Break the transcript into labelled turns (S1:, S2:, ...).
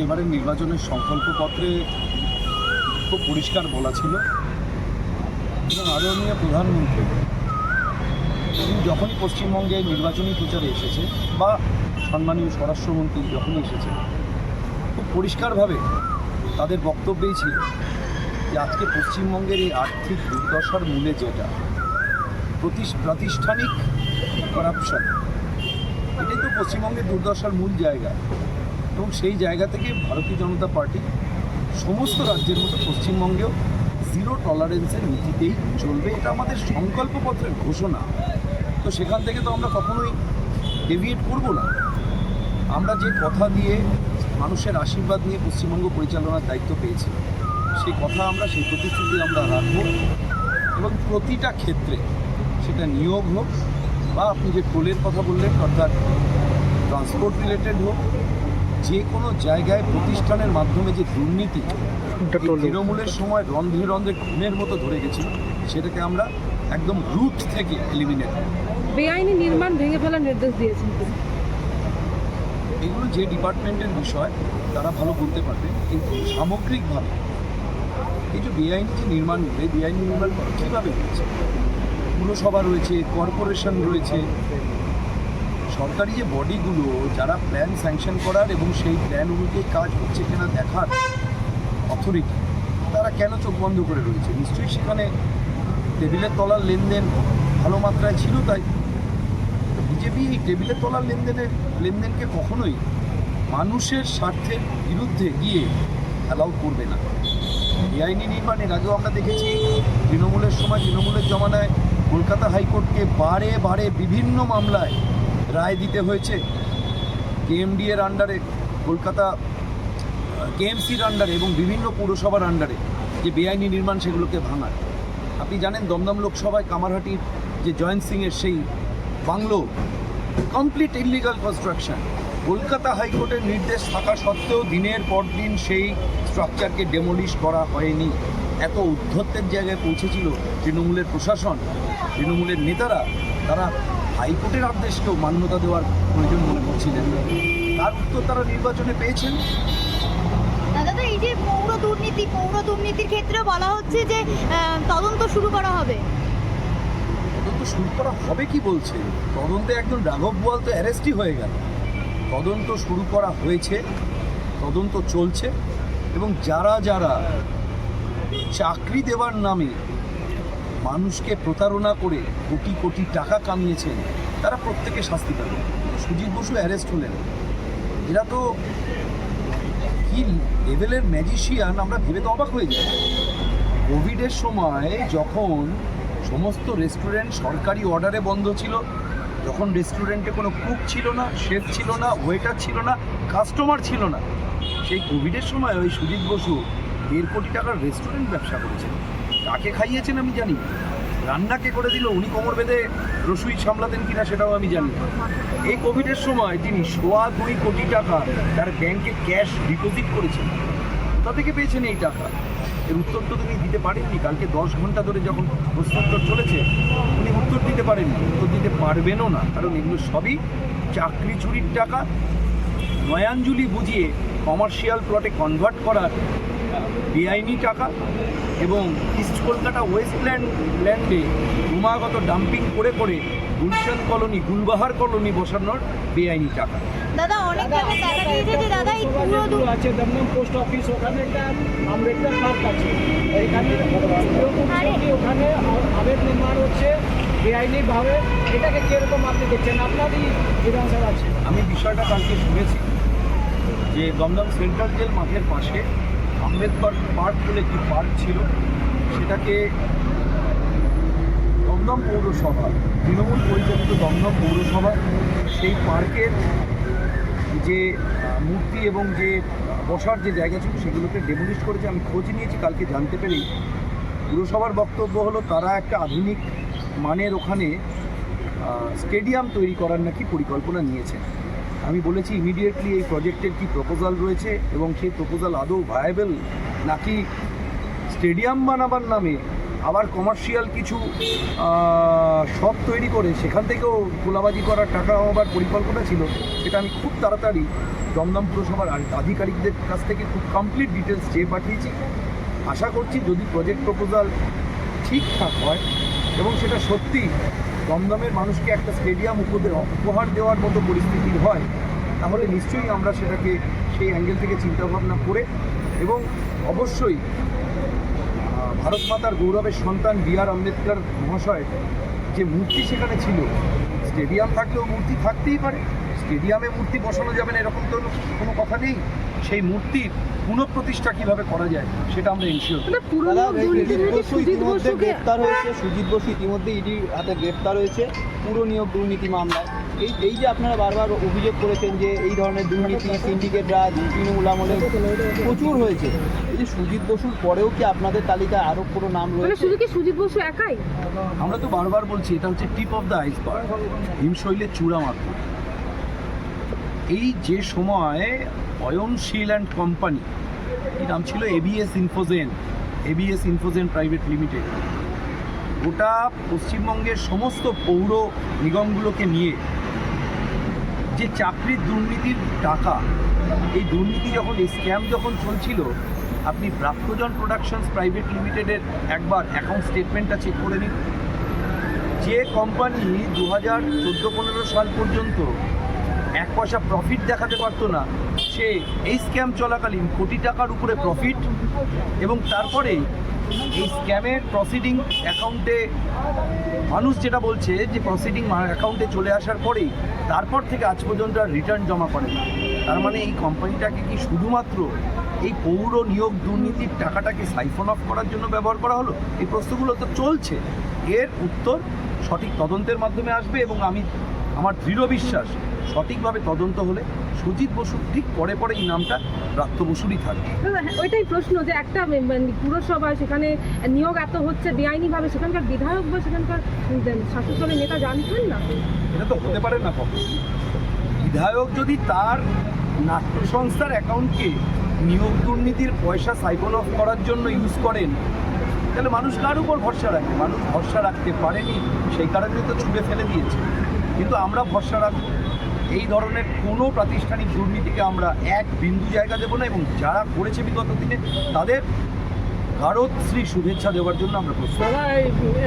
S1: এবারের নির্বাচনের সংকল্পপত্রে খুব পরিষ্কার বলা ছিল এবং আদরণীয় প্রধানমন্ত্রী তিনি যখনই পশ্চিমবঙ্গে নির্বাচনী প্রচারে এসেছে বা সম্মানীয় স্বরাষ্ট্রমন্ত্রী যখনই এসেছে খুব পরিষ্কারভাবে তাদের বক্তব্যেই ছিল যে আজকে পশ্চিমবঙ্গের এই আর্থিক দুর্দশার মূলে যেটা প্রাতিষ্ঠানিক করাপশন, এটাই তো পশ্চিমবঙ্গের দুর্দশার মূল জায়গা। এবং সেই জায়গা থেকে ভারতীয় জনতা পার্টি সমস্ত রাজ্যের মতো পশ্চিমবঙ্গেও জিরো টলারেন্সের নীতিতেই চলবে, এটা আমাদের সংকল্পপত্রের ঘোষণা। তো সেখান থেকে তো আমরা কখনোই ডেভিয়েট করব না। আমরা যে কথা দিয়ে মানুষের আশীর্বাদ নিয়ে পশ্চিমবঙ্গ পরিচালনার দায়িত্ব পেয়েছি, সেই কথা আমরা, সেই প্রতিশ্রুতি আমরা রাখব এবং প্রতিটা ক্ষেত্রে সেটা নিয়োগ হোক বা আপনি যে টোলের কথা বললেন অর্থাৎ ট্রান্সপোর্ট রিলেটেড হোক, যে কোনো জায়গায় প্রতিষ্ঠানের মাধ্যমে যে দুর্নীতি তৃণমূলের সময় রন্ধ্রে রন্ধ্রে খুনের মতো ধরে গেছিল, সেটাকে আমরা একদম রুট থেকে এলিমিনেট করব।
S2: বেআইনি নির্মাণ ভেঙে ফেলার নির্দেশ দিয়েছেন তিনি।
S1: এগুলো যে ডিপার্টমেন্টের বিষয় তারা ভালো বলতে পারবে, কিন্তু সামগ্রিকভাবে এই যে বেআইনি যে নির্মাণ, বেআইনি নির্মাণ কীভাবে হয়েছে? পুরসভা রয়েছে, কর্পোরেশন রয়েছে, সরকারি যে বডিগুলো যারা প্ল্যান স্যাংশন করার এবং সেই প্ল্যান অনুযায়ী কাজ হচ্ছে কিনা দেখার অথরিটি, তারা কেন চোখ বন্ধ করে রয়েছে? নিশ্চয়ই সেখানে টেবিলের তলার লেনদেন ভালো মাত্রায় ছিল। তাই বিজেপি এই টেবিলের তলার লেনদেনকে কখনোই মানুষের স্বার্থের বিরুদ্ধে গিয়ে অ্যালাউ করবে না। বেআইনি নির্মাণের আগেও আমরা দেখেছি তৃণমূলের সময়, তৃণমূলের জমানায় কলকাতা হাইকোর্টকে বারে বারে বিভিন্ন মামলায় রায় দিতে হয়েছে। কেএমডি এর আন্ডারে, কলকাতা কেএমসির আন্ডারে এবং বিভিন্ন পুরসভার আন্ডারে যে বেআইনি নির্মাণ, সেগুলোকে ভাঙার। আপনি জানেন দমদম লোকসভায় কামারহাটির যে জয়ন্ত সিংয়ের সেই bungalow, complete illegal construction, Kolkata হাইকোর্টের নির্দেশ থাকা সত্ত্বেও দিনের পর দিন সেই স্ট্রাকচারকে ডেমোলিশ করা হয়নি। এত উদ্ধত্তের জায়গায় পৌঁছেছিল তৃণমূলের প্রশাসন, তৃণমূলের নেতারা, তারা হাইকোর্টের আদেশকেও মান্যতা দেওয়ার প্রয়োজন মনে করছিলেন। তার উত্তর তারা নির্বাচনে পেয়েছেন।
S3: দাদা, এই যে পৌর দুর্নীতির ক্ষেত্রে বলা হচ্ছে যে তদন্ত শুরু করা হবে।
S1: তদন্ত শুরু করা হবে কি বলছে? তদন্তে একজন রাঘব বোয়াল তো অ্যারেস্টই হয়ে গেল। তদন্ত শুরু করা হয়েছে, তদন্ত চলছে এবং যারা যারা চাকরি দেওয়ার নামে মানুষকে প্রতারণা করে কোটি কোটি টাকা কামিয়েছেন, তারা প্রত্যেকে শাস্তি পাবে। সুজিত বসু অ্যারেস্ট হলেন, এরা তো কি লেভেলের ম্যাজিশিয়ান, আমরা ভেবে তো অবাক হয়ে যাই। কোভিডের সময় যখন সমস্ত রেস্টুরেন্ট সরকারি অর্ডারে বন্ধ ছিল, যখন রেস্টুরেন্টে কোনো কুক ছিল না, শেফ ছিল না, ওয়েটার ছিল না, কাস্টমার ছিল না, সেই কোভিডের সময় ওই সুজিত বসু 1.5 কোটি টাকার রেস্টুরেন্ট ব্যবসা করেছেন। কাকে খাইয়েছেন আমি জানি, রান্না কে করে দিল, উনি কোমর বেঁধে রসুই সামলাতেন কিনা সেটাও আমি জানি। এই কোভিডের সময় তিনি 2.25 কোটি টাকা তার ব্যাংকে ক্যাশ ডিপোজিট করেছেন। কোথা থেকে পেয়েছেন এই টাকা? এর উত্তর তো তিনি দিতে পারেননি। কালকে 10 ঘন্টা ধরে যখন প্রশ্নোত্তর চলেছে, উনি উত্তর দিতে পারেননি, উত্তর দিতে পারবেনও না, কারণ এগুলো সবই চাকরি চুরির টাকা। নয়াঞ্জলি বুঝিয়ে কমার্শিয়াল প্লটে কনভার্ট করার বেআইনি টাকা এবং ইস্ট কলকাতা ওয়েস্টল্যান্ডে ক্রমাগত ডাম্পিং করে করে গুলশান কলোনি, গুলবাহার কলোনি বসানোর বেআইনি টাকা।
S3: দাদা, অনেক জায়গায় দেখা গিয়েছে যে দাদা এই পুরো
S4: আছে দমদম পোস্ট অফিস, ওখানে একটা আম্বেদকর পার্ক আছে, এখানে ওখানে আবেদ নির্মাণ হচ্ছে বেআইনিভাবে। এটাকে কীরকম আপনি দেখছেন? আপনারই বিধানসভা আছে।
S1: আমি বিষয়টা কালকে শুনেছি যে দমদম সেন্ট্রাল জেল মাঠের পাশে আম্বেদকর পার্ক বলে একটি পার্ক ছিল, সেটাকে দমদম পৌরসভা, তৃণমূল পরিচালিত দমদম পৌরসভা সেই পার্কের যে মূর্তি এবং যে বসার যে জায়গা ছিল সেগুলোকে ডেমোলিশ করেছে। আমি খোঁজ নিয়েছি, কালকে জানতে পেরেই পুরসভার বক্তব্য হলো তারা একটা আধুনিক মানের ওখানে স্টেডিয়াম তৈরি করার নাকি পরিকল্পনা নিয়েছে। আমি বলেছি ইমিডিয়েটলি এই প্রজেক্টের কি প্রপোজাল রয়েছে এবং সেই প্রপোজাল আদৌ ভায়াবেল, নাকি স্টেডিয়াম বানাবার নামে আবার কমার্শিয়াল কিছু শপ তৈরি করে সেখান থেকেও তোলাবাজি করার টাকা হওয়ার পরিকল্পনা ছিল, সেটা আমি খুব তাড়াতাড়ি দমদম পুরসভার আধিকারিকদের কাছ থেকে খুব কমপ্লিট ডিটেলস চেয়ে পাঠিয়েছি। আশা করছি যদি প্রজেক্ট প্রপোজাল ঠিকঠাক হয় এবং সেটা সত্যি দমদমের মানুষকে একটা স্টেডিয়াম উপহার দেওয়ার মতো পরিস্থিতির হয়, তাহলে নিশ্চয়ই আমরা সেটাকে সেই অ্যাঙ্গেল থেকে চিন্তাভাবনা করে এবং অবশ্যই ভারত মাতার গৌরবের সন্তান বি.আর. আম্বেদকর মহাশয় যে মূর্তি সেখানে ছিল, স্টেডিয়াম থাকলেও মূর্তি থাকতেই পারে, স্টেডিয়ামে মূর্তি বসানো যাবে না এরকম তো কোনো কথা নেই। সেই মূর্তির পুনঃপ্রতিষ্ঠা কীভাবে করা যায় সেটা আমরা এনশিওর করব।
S2: পুরনো দুর্নীতিতে সুজিত বসুকে
S5: গ্রেপ্তার হয়েছে, সুজিত বসু ইতিমধ্যে ইডির হাতে গ্রেপ্তার হয়েছে পুরো নিয়োগ দুর্নীতি মামলায়। এই যে আপনারা বারবার অভিযোগ করেছেন যে এই ধরনের দুর্নীতি সিন্ডিকেট রাজ তৃণমূল আমলে প্রচুর হয়েছে, এই যে সুজিত বসুর পরেও কি আপনাদের তালিকায় আরও কোনো নাম
S2: মানে
S5: রয়েছে?
S2: শুধু কি সুজিত বসু একাই?
S1: আমরা তো বারবার বলছি এটা হচ্ছে টিপ অফ দ্য আইসবার্গ, হিমশৈলের চূড়া মাত্র। এই যে সময় অয়নশীল অ্যান্ড কোম্পানি, এর নাম ছিল এবিএস ইনফোজেন প্রাইভেট লিমিটেড, গোটা পশ্চিমবঙ্গের সমস্ত পৌর নিগমগুলোকে নিয়ে যে চাকরির দুর্নীতির টাকা, এই দুর্নীতি যখন এই স্ক্যাম যখন চলছিল, আপনি প্রাপ্তজন প্রোডাকশনস প্রাইভেট লিমিটেডের একবার অ্যাকাউন্ট স্টেটমেন্টটা চেক করে নিন। যে কোম্পানি 2014-15 সাল পর্যন্ত 1 পয়সা প্রফিট দেখাতে পারতো না, সে এই স্ক্যাম চলাকালীন কোটি টাকার উপরে প্রফিট, এবং তারপরে এই স্ক্যামের প্রসিডিং অ্যাকাউন্টে, মানুষ যেটা বলছে যে প্রসিডিং অ্যাকাউন্টে চলে আসার পরেই তারপর থেকে আজ পর্যন্ত আর রিটার্ন জমা করে না। তার মানে এই কোম্পানিটাকে কি শুধুমাত্র এই পৌর নিয়োগ দুর্নীতির টাকাটাকে সাইফন অফ করার জন্য ব্যবহার করা হলো? এই প্রশ্নগুলো তো চলছে, এর উত্তর সঠিক তদন্তের মাধ্যমে আসবে এবং আমার দৃঢ় বিশ্বাস সঠিকভাবে তদন্ত হলে সুজিত বসুর ঠিক পরে এই নামটা ব্রাত্য বসুরই থাকবে।
S2: ওইটাই প্রশ্ন যে একটা পুরসভা সেখানে নিয়োগ এত হচ্ছে বেআইনিভাবে, সেখানকার বিধায়ক বা সেখানকার শাসক দলের নেতা জানতেন না?
S1: এটা তো হতে পারে না কখন। বিধায়ক যদি তার নাট্য সংস্থার অ্যাকাউন্টকে নিয়োগ দুর্নীতির পয়সা সাইফন অফ করার জন্য ইউজ করেন, তাহলে মানুষ কার উপর ভরসা রাখে? মানুষ ভরসা রাখতে পারেনি, সেই কারণে তো ছুঁড়ে ফেলে দিয়েছে। কিন্তু আমরা ভরসা রাখবো, এই ধরনের কোনো প্রাতিষ্ঠানিক দুর্নীতিকে আমরা এক বিন্দু জায়গা দেবো না, এবং যারা করেছে বিগত দিনে তাদের গাঢ়শ্রী শুভেচ্ছা দেওয়ার জন্য আমরা প্রস্তুত।